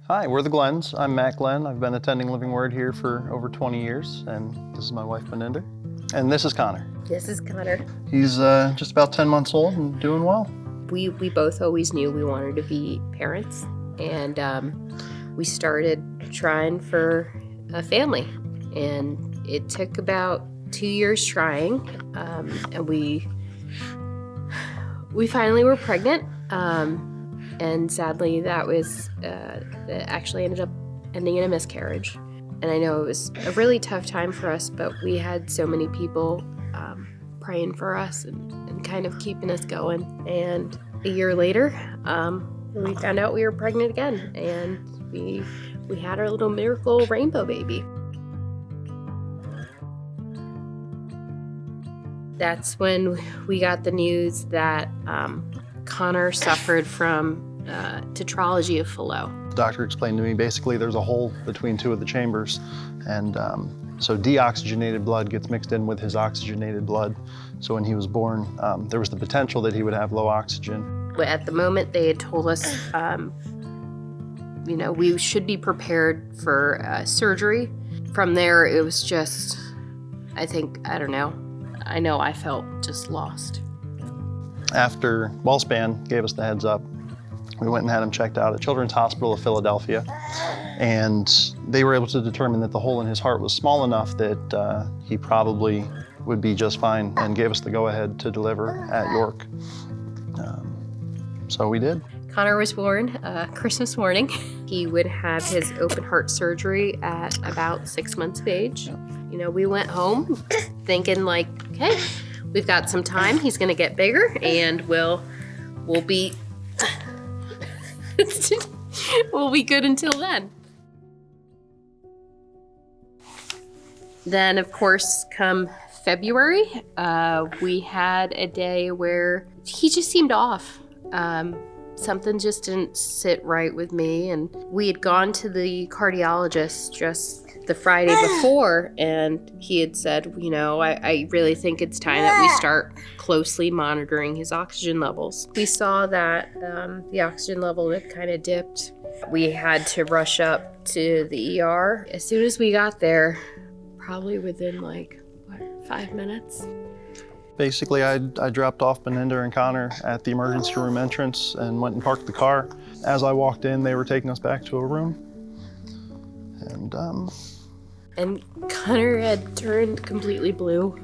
Hi, we're the Glenns. I'm Matt Glenn. I've been attending Living Word here for over 20 years, and this is my wife, Maninder. And this is Connor. This is Connor. He's just about 10 months old and doing well. We both always knew we wanted to be parents, and we started trying for a family. And it took about 2 years trying, and we finally were pregnant. And sadly, that was that actually ended up ending in a miscarriage. And I know it was a really tough time for us, but we had so many people praying for us and kind of keeping us going. And a year later, we found out we were pregnant again, and we had our little miracle rainbow baby. That's when we got the news that Connor suffered from tetralogy of Fallot. The doctor explained to me basically there's a hole between two of the chambers, and so deoxygenated blood gets mixed in with his oxygenated blood. So when he was born, there was the potential that he would have low oxygen. But at the moment, they had told us, we should be prepared for surgery. From there, it was just, I know I felt just lost. After WellSpan gave us the heads up, we went and had him checked out at Children's Hospital of Philadelphia, and they were able to determine that the hole in his heart was small enough that he probably would be just fine, and gave us the go-ahead to deliver at York. So we did. Connor was born Christmas morning. He would have his open heart surgery at about 6 months of age. We went home thinking like, okay, we've got some time. He's gonna get bigger, and we'll be we'll be good until then. Then, of course, come February, we had a day where he just seemed off. Something just didn't sit right with me, and we had gone to the cardiologist just the Friday before, and he had said, I really think it's time that we start closely monitoring his oxygen levels. We saw that the oxygen level had kind of dipped. We had to rush up to the ER. As soon as we got there, probably within 5 minutes. Basically, I dropped off Maninder and Connor at the emergency room entrance and went and parked the car. As I walked in, they were taking us back to a room. And Connor had turned completely blue.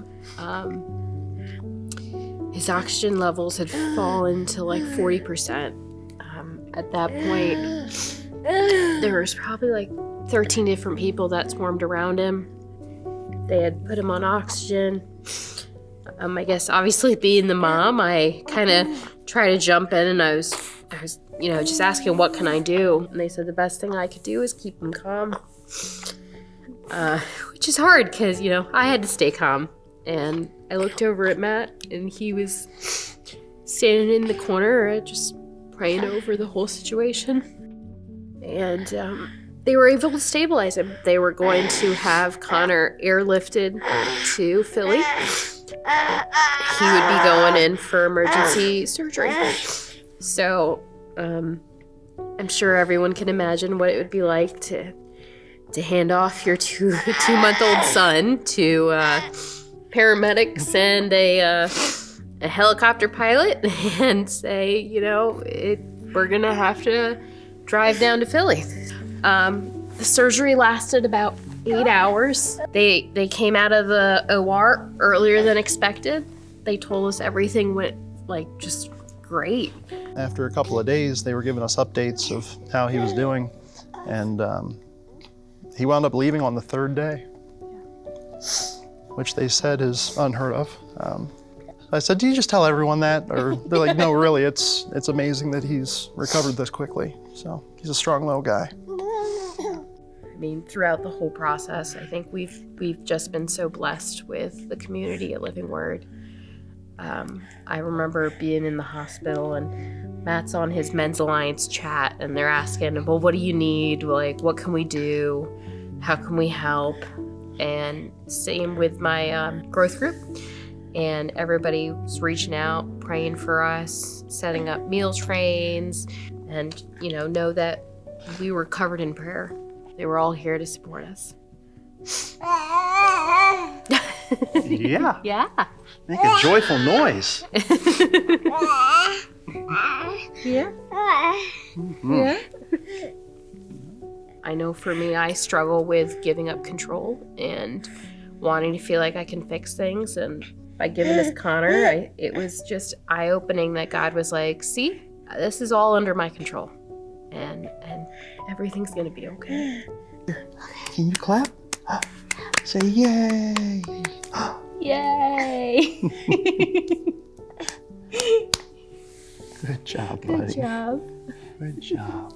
His oxygen levels had fallen to 40%. At that point, there was probably 13 different people that swarmed around him. They had put him on oxygen. I guess obviously being the mom, I kind of tried to jump in, and I was just asking, what can I do? And they said the best thing I could do is keep him calm. Which is hard because, I had to stay calm. And I looked over at Matt, and he was standing in the corner just praying over the whole situation. And they were able to stabilize him. They were going to have Connor airlifted to Philly. He would be going in for emergency surgery. So I'm sure everyone can imagine what it would be like to hand off your two-month-old son to paramedics and a helicopter pilot and say, we're gonna have to drive down to Philly. The surgery lasted about 8 hours. They came out of the OR earlier than expected. They told us everything went just great. After a couple of days, they were giving us updates of how he was doing, and he wound up leaving on the third day, which they said is unheard of. I said, do you just tell everyone that? Or they're like, no, really, it's amazing that he's recovered this quickly. So he's a strong little guy. Throughout the whole process, I think we've just been so blessed with the community at Living Word. I remember being in the hospital, and Matt's on his Men's Alliance chat, and they're asking, well, what do you need? What can we do? How can we help? And same with my growth group. And everybody was reaching out, praying for us, setting up meal trains, and know that We were covered in prayer. They were all here to support us. Yeah. Yeah. Make a joyful noise. Yeah. Yeah. I know for me, I struggle with giving up control and wanting to feel like I can fix things. And by giving this Connor, it was just eye-opening that God was like, see, this is all under my control. And everything's going to be okay. Can you clap? Say yay. Yay! Good job, buddy. Good job. Good job.